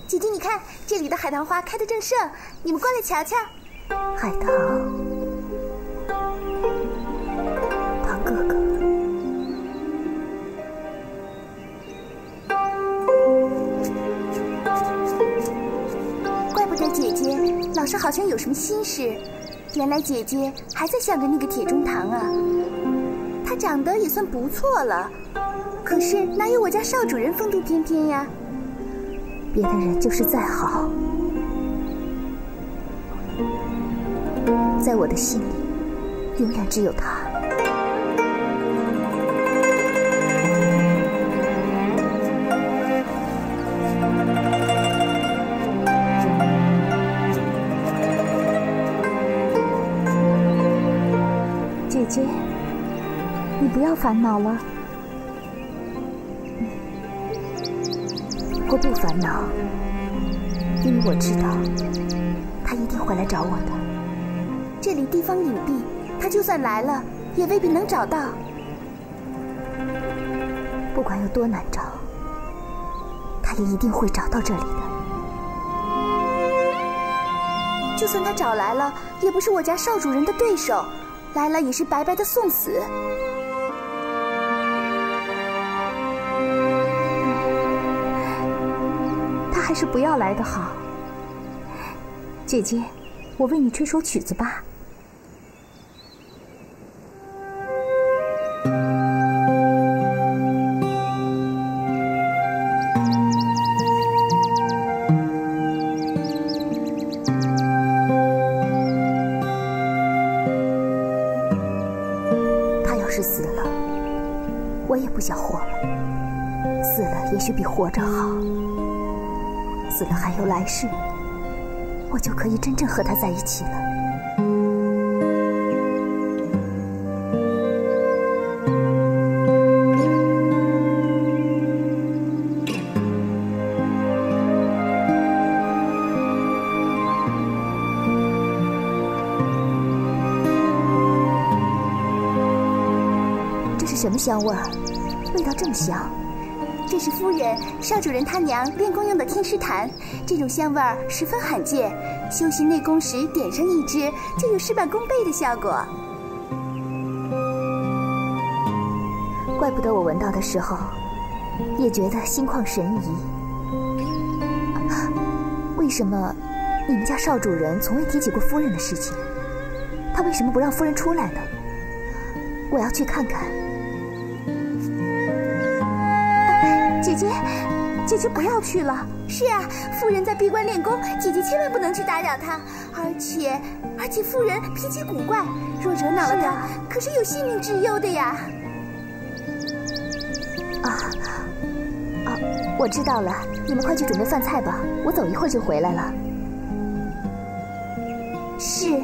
姐姐，你看这里的海棠花开得正盛，你们过来瞧瞧。海棠，唐哥哥，怪不得姐姐老是好像有什么心事，原来姐姐还在想着那个铁中堂啊。她长得也算不错了，可是哪有我家少主人风度翩翩呀？别的人就是再好，在我的心里，永远只有他。姐姐，你不要烦恼了。我不烦恼，因为我知道他一定会来找我的。这里地方隐蔽，他就算来了，也未必能找到。不管有多难找，他也一定会找到这里的。就算他找来了，也不是我家少主人的对手，来了也是白白的送死。还是不要来的好。姐姐，我为你吹首曲子吧。他要是死了，我也不想活了。死了也许比活着好。死了还有来世，我就可以真正和他在一起了。这是什么香味儿？味道这么香。这是夫人、少主人他娘练功用的天师檀，这种香味儿十分罕见，修习内功时点上一支，就有事半功倍的效果。怪不得我闻到的时候，也觉得心旷神怡。为什么你们家少主人从未提起过夫人的事情？他为什么不让夫人出来呢？我要去看看。姐姐不要去了。是啊，夫人在闭关练功，姐姐千万不能去打扰她。而且夫人脾气古怪，若惹恼了她，可是有性命之忧的呀。我知道了，你们快去准备饭菜吧，我走一会儿就回来了。是。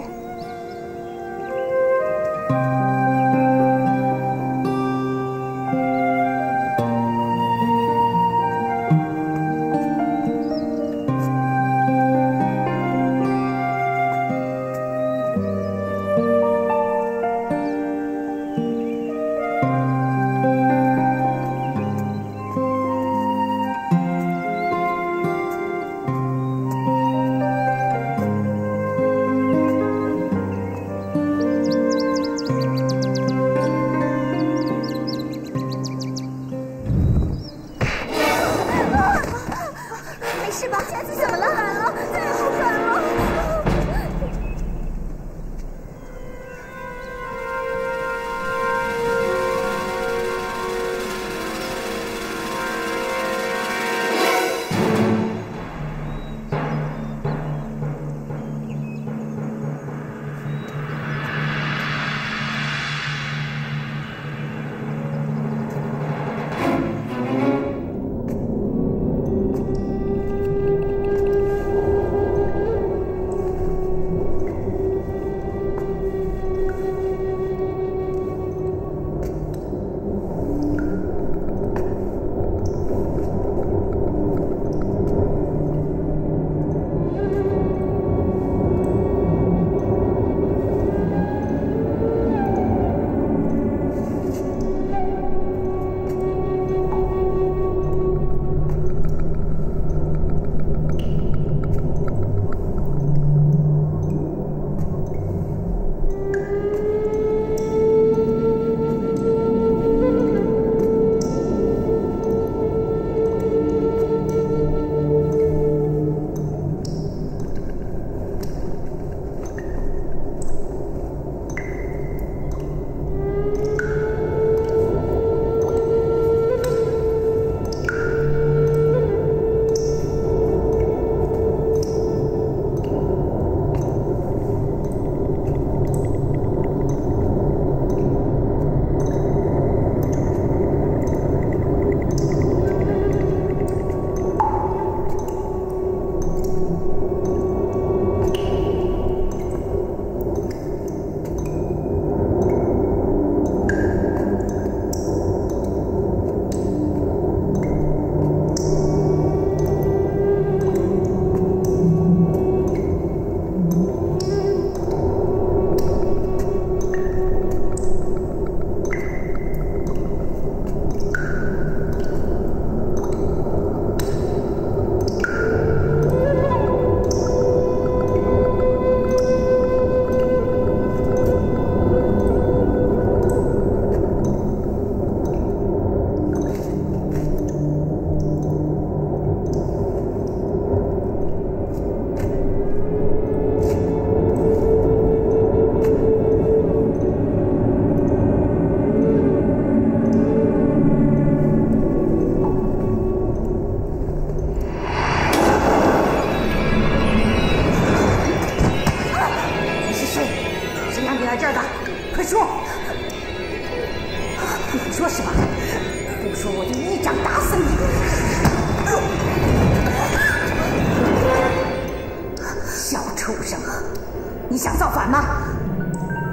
敢吗？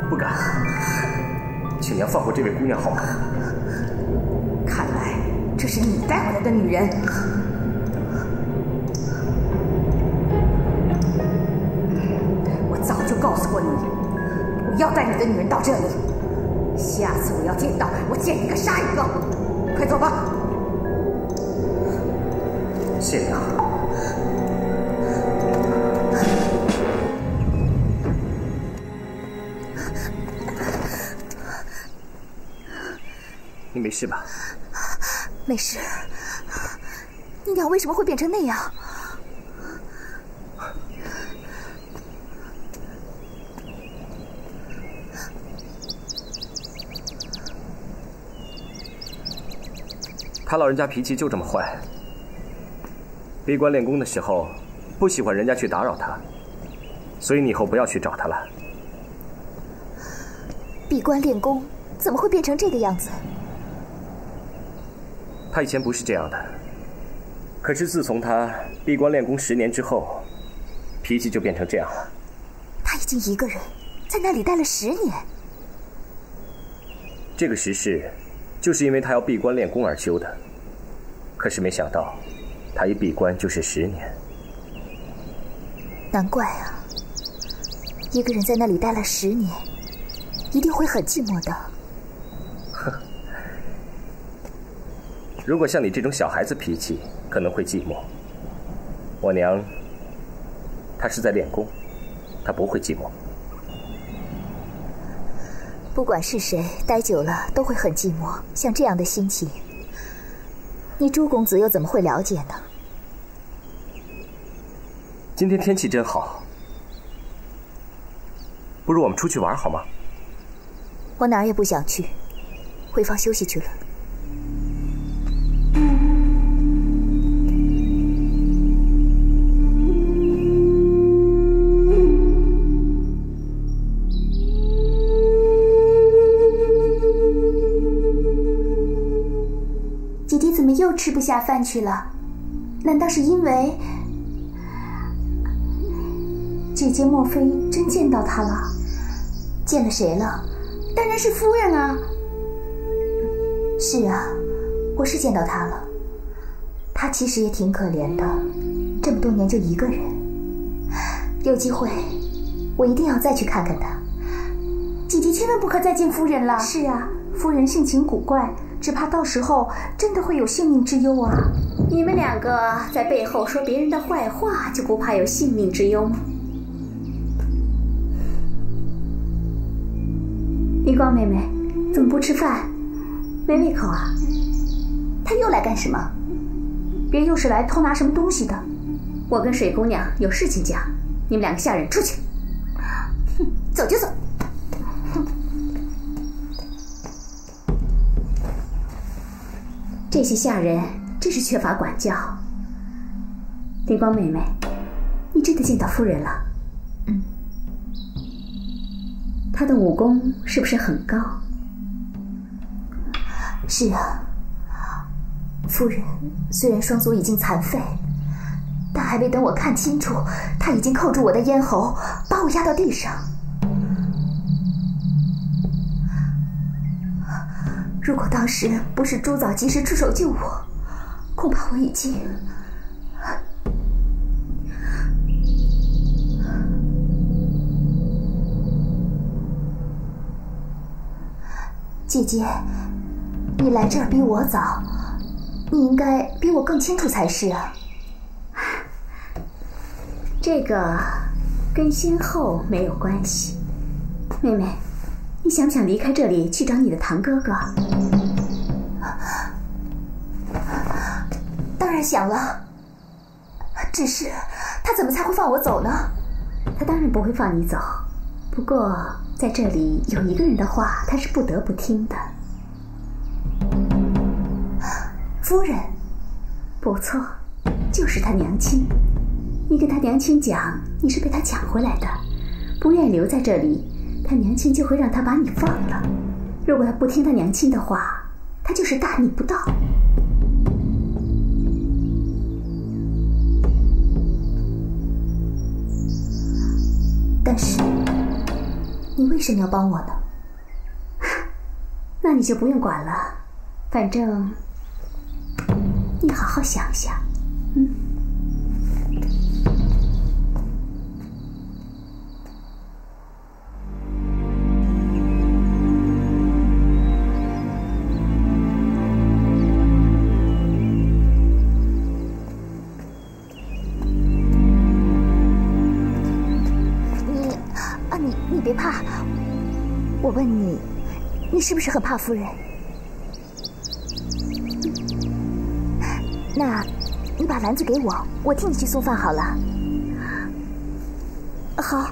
不敢，请娘放过这位姑娘好吗？看来这是你带回来的女人。我早就告诉过你，不要带你的女人到这里。下次我要见到，我见一个杀一个。快走吧。谢娘。你没事吧？没事。你娘为什么会变成那样？他老人家脾气就这么坏，闭关练功的时候不喜欢人家去打扰他，所以你以后不要去找他了。闭关练功怎么会变成这个样子？他以前不是这样的，可是自从他闭关练功10年之后，脾气就变成这样了。他已经一个人在那里待了10年。这个时事就是因为他要闭关练功而修的，可是没想到他一闭关就是10年。难怪啊，一个人在那里待了10年，一定会很寂寞的。哼，如果像你这种小孩子脾气，可能会寂寞。我娘，她是在练功，她不会寂寞。不管是谁，待久了都会很寂寞。像这样的心情，你朱公子又怎么会了解呢？今天天气真好，不如我们出去玩好吗？我哪儿也不想去，回房休息去了。姐姐怎么又吃不下饭去了？难道是因为……姐姐莫非真见到他了？见了谁了？当然是夫人啊。是啊，我是见到他了。他其实也挺可怜的，这么多年就一个人。有机会，我一定要再去看看他。姐姐千万不可再见夫人了。是啊，夫人性情古怪，只怕到时候真的会有性命之忧啊。你们两个在背后说别人的坏话，就不怕有性命之忧吗？丽光妹妹，怎么不吃饭？没胃口啊？她又来干什么？别又是来偷拿什么东西的。我跟水姑娘有事情讲，你们两个下人出去。哼，走就走。这些下人真是缺乏管教。丽光妹妹，你真的见到夫人了？嗯。她的武功是不是很高？是啊，夫人虽然双足已经残废，但还没等我看清楚，她已经扣住我的咽喉，把我压到地上。如果当时不是朱枣及时出手救我，恐怕我已经……姐姐，你来这儿比我早，你应该比我更清楚才是啊。这个跟先后没有关系。妹妹，你想不想离开这里去找你的堂哥哥？当然想了，只是他怎么才会放我走呢？他当然不会放你走，不过在这里有一个人的话，他是不得不听的。夫人？不错，就是他娘亲。你跟他娘亲讲，你是被他抢回来的，不愿留在这里，他娘亲就会让他把你放了。如果他不听他娘亲的话，他就是大逆不道。但是你为什么要帮我呢？那你就不用管了，反正你好好想想，你别怕，我问你，你是不是很怕夫人？那，你把篮子给我，我替你去送饭好了。好。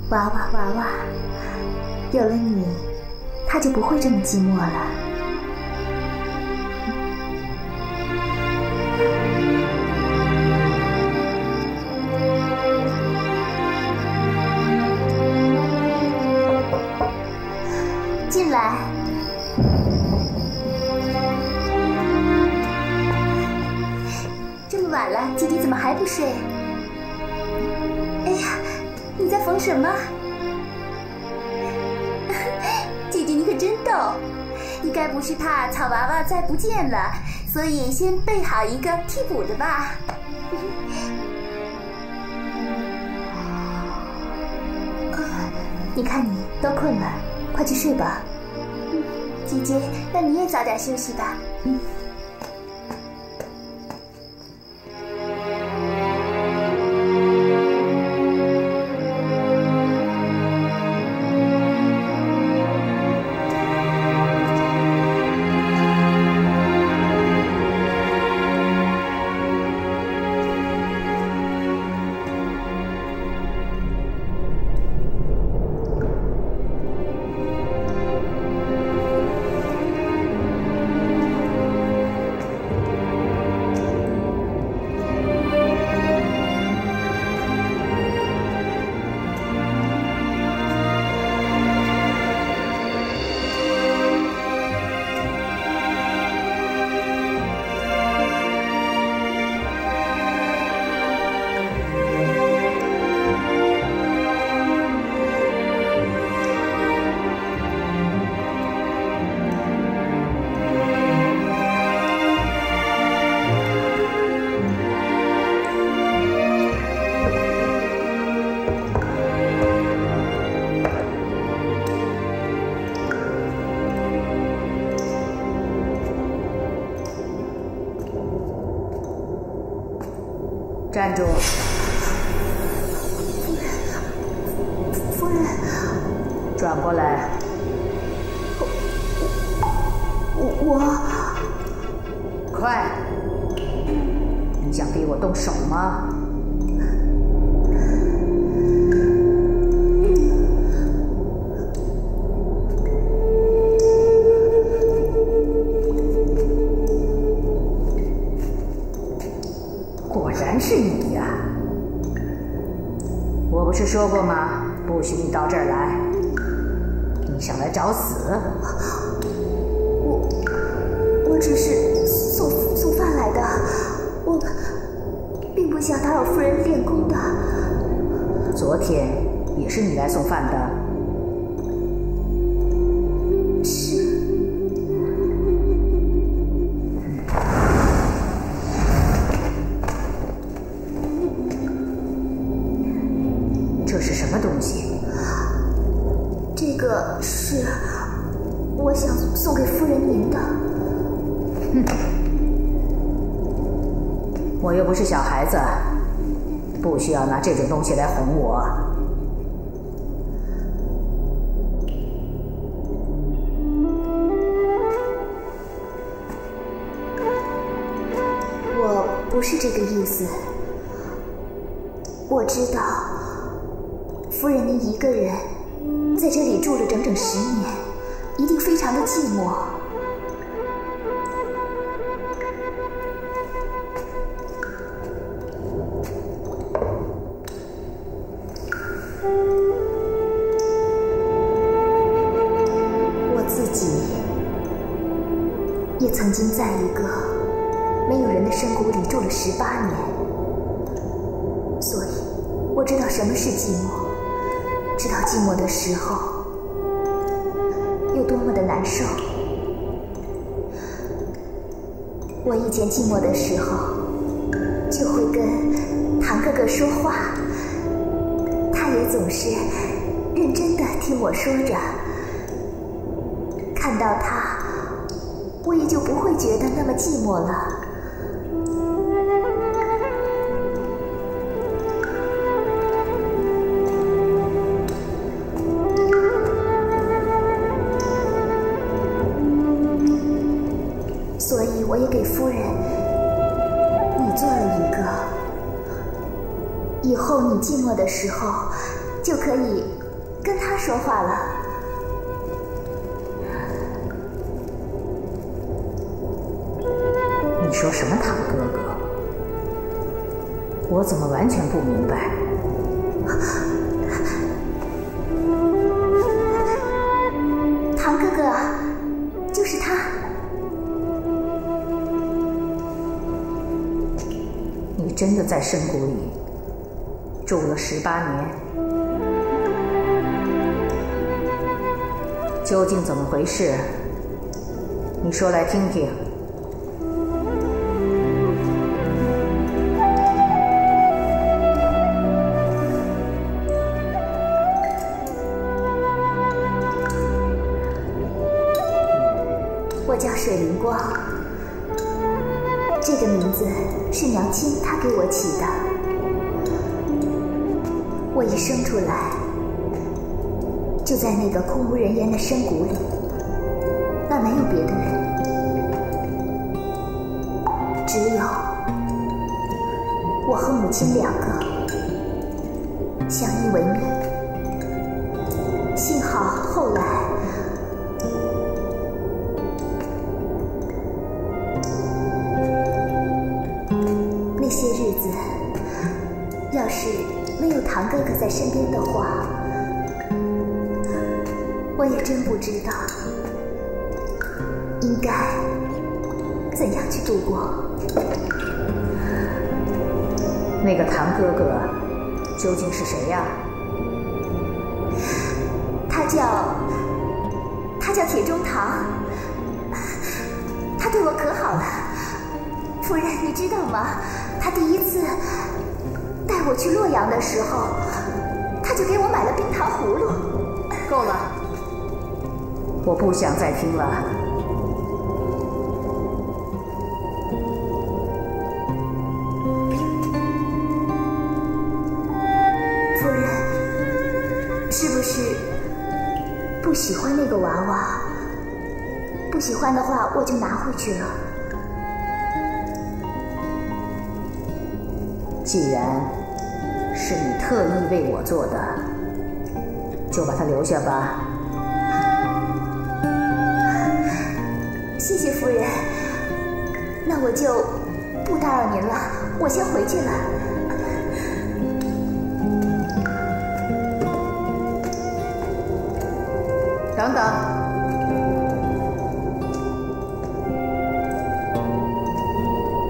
娃娃娃娃，有了你，他就不会这么寂寞了。进来。这么晚了，姐姐怎么还不睡？哎呀，你在缝什么？姐姐你可真逗，你该不是怕草娃娃再不见了，所以先备好一个替补的吧？你看你都困了，快去睡吧。姐姐，那你也早点休息吧。站住！夫人，转过来。我快！你想逼我动手吗？果然是你呀！我不是说过吗？不许你到这儿来！你想来找死？我只是送饭来的，我并不想打扰夫人练功的。昨天也是你来送饭的。是。这是什么东西？这个是我想送给夫人您的。我又不是小孩子，不需要拿这种东西来哄我。我不是这个意思。我知道，夫人您一个人在这里住了整整10年，一定非常的寂寞。也曾经在一个没有人的深谷里住了18年，所以我知道什么是寂寞，知道寂寞的时候有多么的难受。我以前寂寞的时候就会跟堂哥哥说话，他也总是认真的听我说着，看到他我也就不会觉得那么寂寞了。所以我也给夫人你做了一个，以后你寂寞的时候就可以跟他说话了。你说什么堂哥哥？我怎么完全不明白？堂哥哥，就是他。你真的在深谷里住了18年？究竟怎么回事？你说来听听。我叫水灵光，这个名字是娘亲她给我起的。我一生出来就在那个空无人烟的深谷里，那没有别的人，只有我和母亲2个相依为命。幸好后来那些日子，要是没有堂哥哥在身边的话，我也真不知道应该怎样去度过。那个堂哥哥究竟是谁呀？他叫铁中堂，他对我可好了。夫人，你知道吗？他第一次带我去洛阳的时候，他就给我买了冰糖葫芦。够了，我不想再听了。个娃娃，不喜欢的话我就拿回去了。既然是你特意为我做的，就把它留下吧。谢谢夫人，那我就不打扰您了，我先回去了。等等，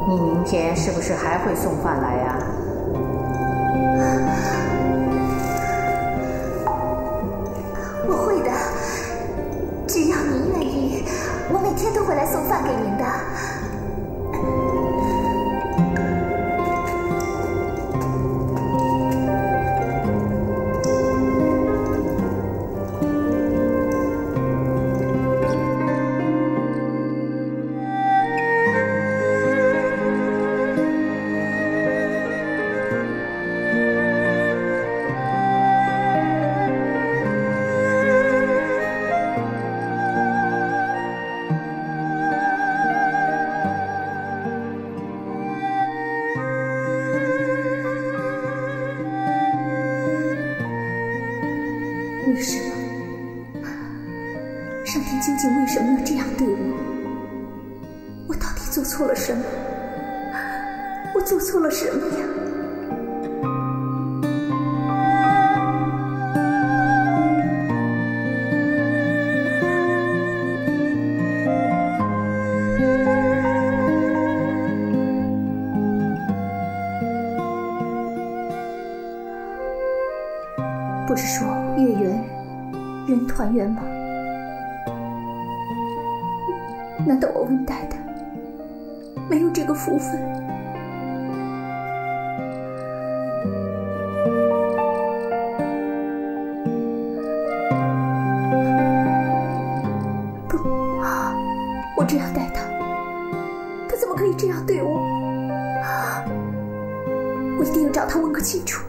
你明天是不是还会送饭来呀？我会的，只要您愿意，我每天都会来送饭给您的。为什么？上天究竟为什么要这样对我？我到底做错了什么？我做错了什么呀？不是说月圆人团圆吗？难道我温黛的没有这个福分？不，我这样待他，他怎么可以这样对我？我一定要找他问个清楚。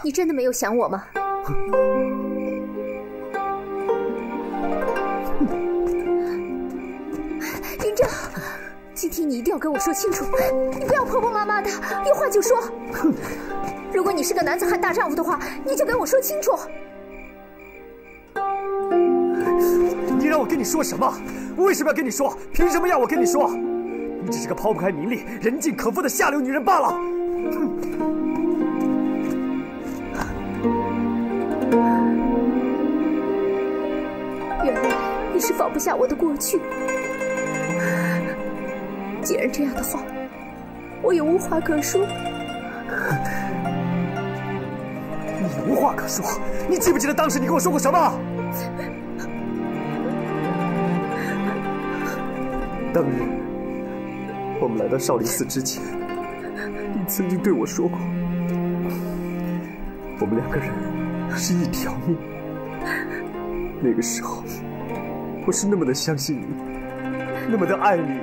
你真的没有想我吗？云正，今天你一定要跟我说清楚，你不要婆婆妈妈的，有话就说。如果你是个男子汉大丈夫的话，你就跟我说清楚。你让我跟你说什么？我为什么要跟你说？凭什么要我跟你说？你只是个抛不开名利、人尽可夫的下流女人罢了。原来你是放不下我的过去。既然这样的话，我也无话可说。你无话可说？你记不记得当时你跟我说过什么？当日我们来到少林寺之前，你曾经对我说过，我们两个人是一条命。那个时候，我是那么的相信你，那么的爱你，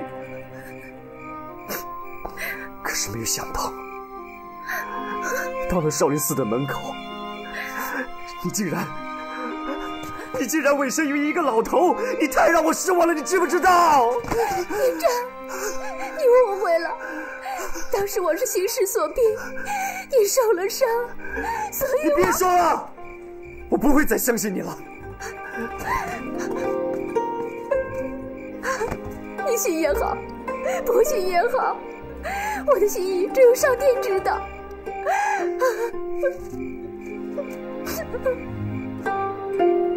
可是没有想到，到了少林寺的门口，你竟然委身于一个老头，你太让我失望了，你知不知道？云正，你误会了，当时我是形势所逼，你受了伤，所以你别说了，我不会再相信你了。你信也好，不信也好，我的心意只有上天知道。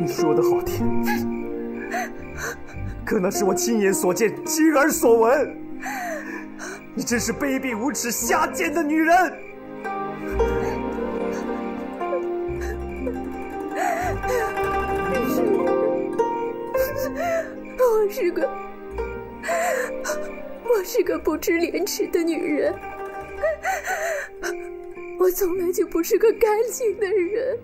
你说的好听，可那是我亲眼所见，亲耳所闻。你真是卑鄙无耻、下贱的女人！我是个不知廉耻的女人，我从来就不是个干净的人。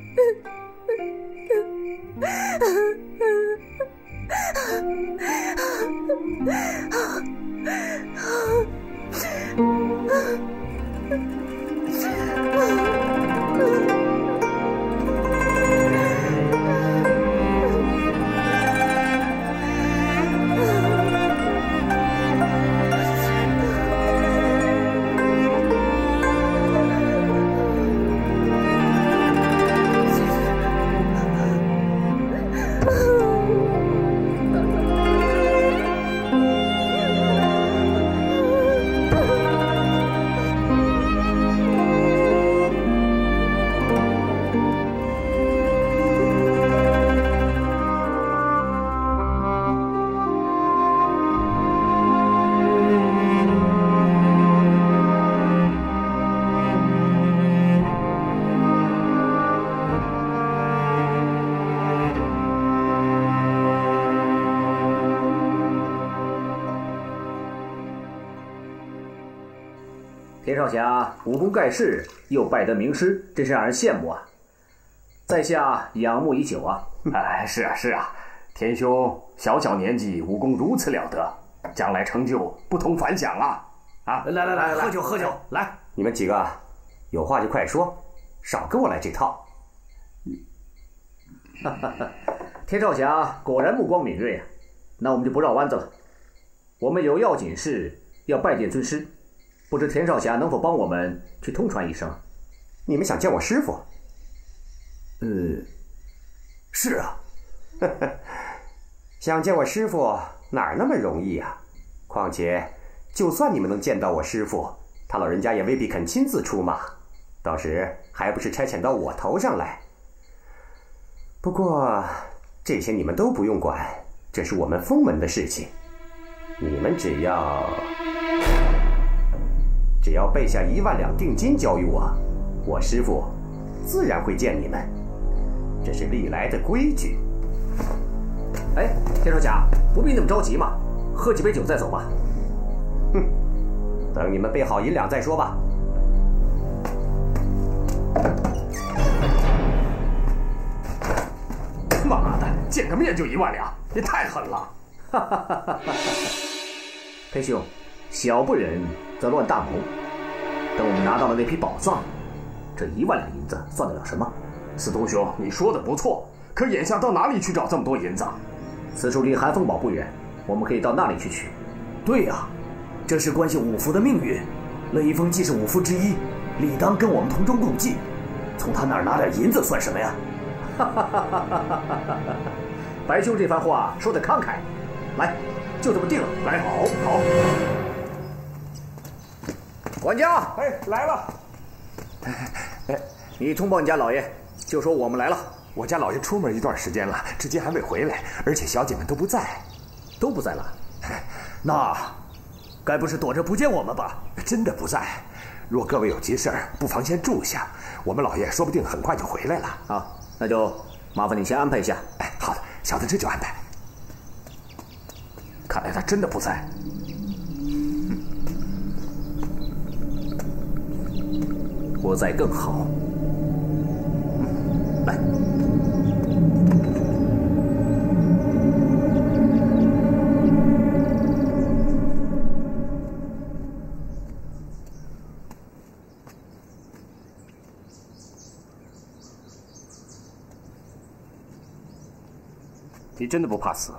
田少侠武功盖世，又拜得名师，真是让人羡慕啊！在下仰慕已久啊！哎，是啊是啊，田兄小小年纪武功如此了得，将来成就不同凡响啊！啊，来，喝酒喝酒，来！你们几个有话就快说，少跟我来这套。田少侠果然目光敏锐啊！那我们就不绕弯子了，我们有要紧事要拜见尊师。不知田少侠能否帮我们去通传一声？你们想见我师傅？是啊。想见我师傅哪儿那么容易啊？况且，就算你们能见到我师傅，他老人家也未必肯亲自出马，到时还不是差遣到我头上来。不过，这些你们都不用管，这是我们封门的事情。你们只要备下1万两定金交予我，我师傅自然会见你们，这是历来的规矩。哎，田少侠，不必那么着急嘛，喝几杯酒再走吧。哼，等你们备好银两再说吧。妈的，见个面就1万两，也太狠了！哈哈哈哈！裴兄，小不忍则乱大谋。等我们拿到了那批宝藏，这1万两银子算得了什么？司徒兄，你说的不错，可眼下到哪里去找这么多银子？此处离寒风堡不远，我们可以到那里去取。对呀，这是关系五福的命运。乐一峰既是五福之一，理当跟我们同舟共济。从他那儿拿点银子算什么呀？白兄这番话说得慷慨，来，就这么定了。来，好。管家，哎，来了。你通报你家老爷，就说我们来了。我家老爷出门一段时间了，至今还未回来，而且小姐们都不在。都不在了？那该不是躲着不见我们吧？真的不在。若各位有急事儿，不妨先住下，我们老爷说不定很快就回来了。好，那就麻烦你先安排一下。哎，好的，小的这就安排。看来他真的不在。不在更好。来。你真的不怕死？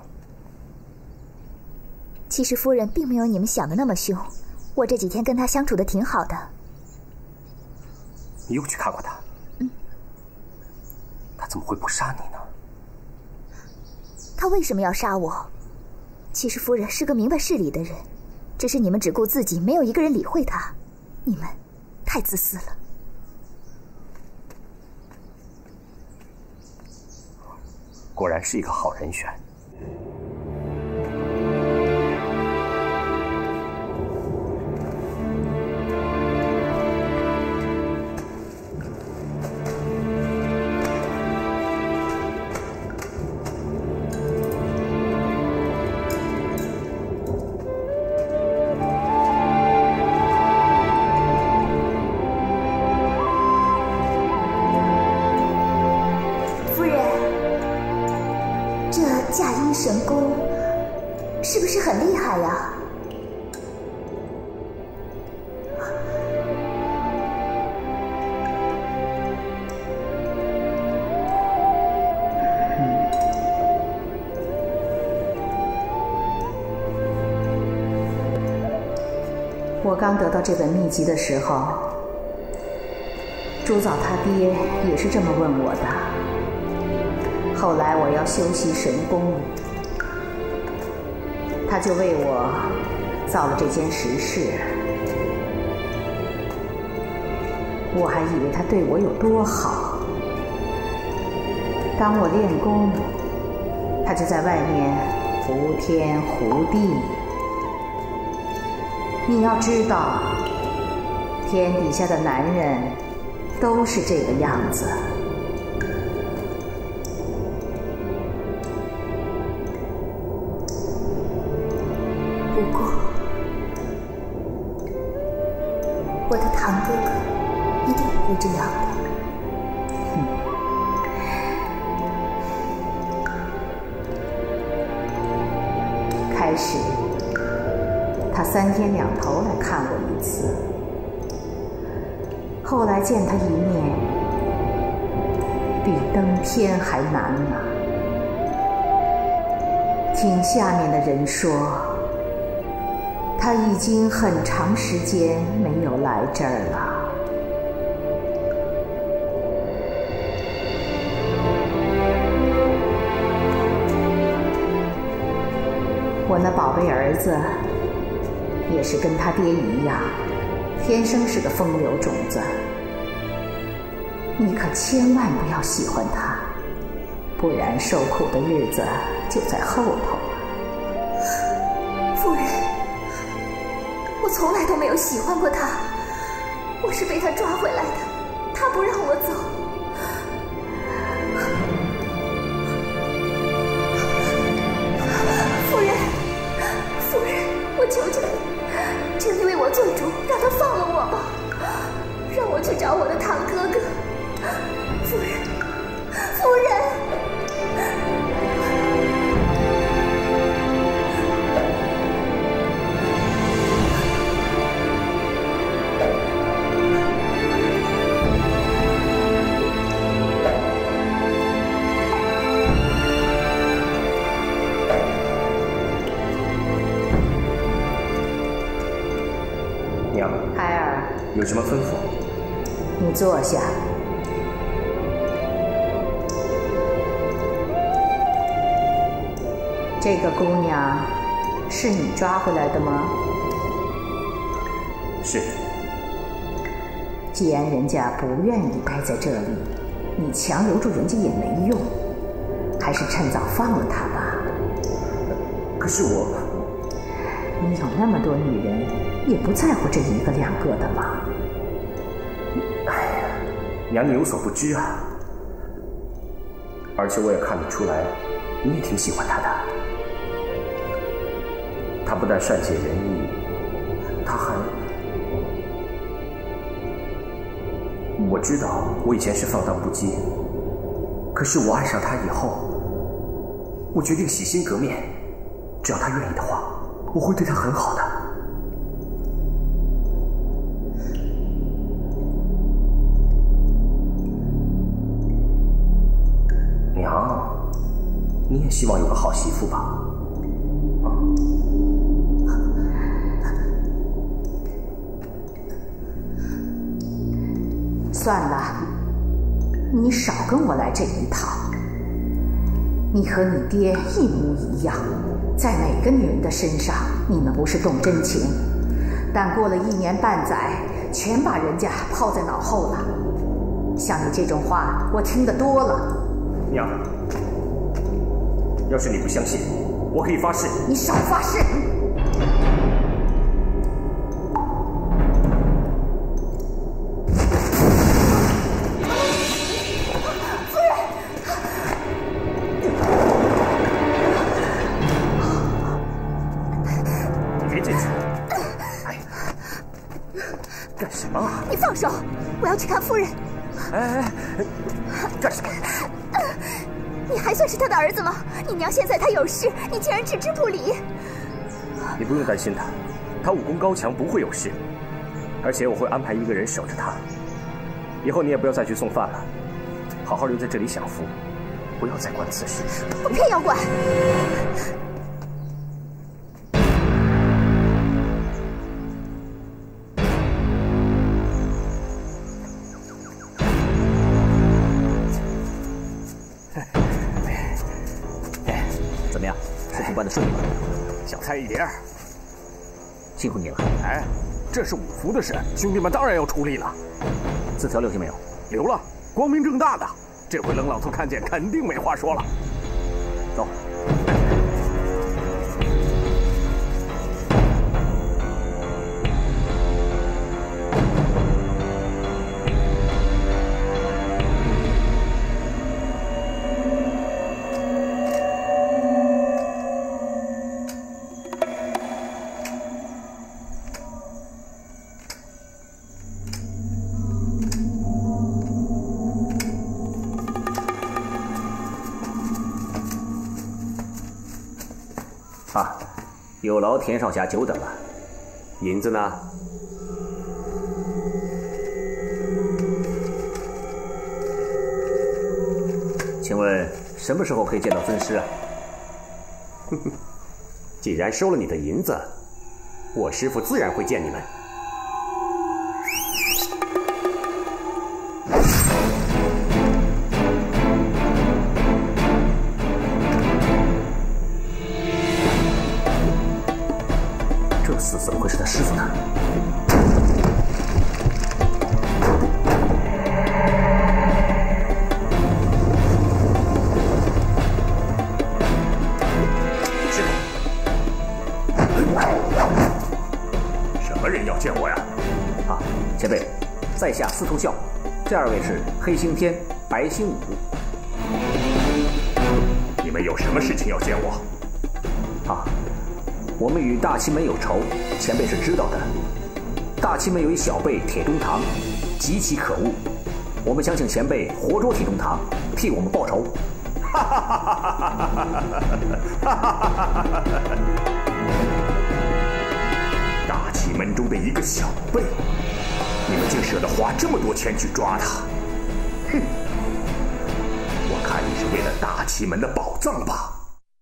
其实夫人并没有你们想的那么凶，我这几天跟他相处的挺好的。你又去看过他？他怎么会不杀你呢？他为什么要杀我？其实夫人是个明白事理的人，只是你们只顾自己，没有一个人理会他。你们太自私了。果然是一个好人选。神功是不是很厉害呀？我刚得到这本秘籍的时候，朱藻他爹也是这么问我的。后来我要修习神功，他就为我造了这间石室。我还以为他对我有多好。当我练功，他就在外面扶天护地。你要知道，天底下的男人都是这个样子。不过，我的堂哥哥一定不会这样的。开始，他3天2头来看我一次，后来见他一面，比登天还难呢。听下面的人说，他已经很长时间没有来这儿了。我那宝贝儿子也是跟他爹一样，天生是个风流种子。你可千万不要喜欢他，不然受苦的日子就在后头了。夫人，我从来都没有喜欢过他，我是被他抓回来的，他不让我走。夫人，我求求你，请你为我做主，让他放了我吧，让我去找我的堂哥哥。夫人。娘，孩儿，有什么吩咐？你坐下。这个姑娘是你抓回来的吗？是。既然人家不愿意待在这里，你强留住人家也没用，还是趁早放了她吧。可是我……你有那么多女人，也不在乎这1个2个的吗？哎呀，娘你有所不知啊。而且我也看得出来，你也挺喜欢他的。他不但善解人意，他还……我知道我以前是放荡不羁，可是我爱上他以后，我决定洗心革面，只要他愿意的话，我会对他很好的。娘，你也希望有个好媳妇吧？算了，你少跟我来这一套。你和你爹一模一样，在哪个女人的身上，你们不是动真情，但过了1年半载，全把人家抛在脑后了。像你这种话，我听得多了。娘，要是你不相信，我可以发誓。你少发誓！你放手！我要去看夫人。哎，干什么？你还算是他的儿子吗？你娘现在他有事，你竟然置之不理。你不用担心他，他武功高强，不会有事。而且我会安排一个人守着他。以后你也不要再去送饭了，好好留在这里享福，不要再管此事。我偏要管。怎么样，事情办得顺利吗？小菜一碟，辛苦你了。哎，这是五福的事，兄弟们当然要出力了。字条留下没有？留了，光明正大的。这回冷老头看见，肯定没话说了。走。啊，有劳田少侠久等了。银子呢？请问什么时候可以见到尊师啊？既然收了你的银子，我师父自然会见你们。这厮怎么会是他师父呢？师父，什么人要见我呀？啊，前辈，在下司徒啸，这2位是黑星天、白星武。你们有什么事情要见我？啊，我们与大齐门有仇，前辈是知道的。大齐门有一小辈铁中堂，极其可恶，我们想请前辈活捉铁中堂，替我们报仇。大齐门中的一个小辈，你们竟舍得花这么多钱去抓他？哼！我看你是为了大齐门的宝藏吧？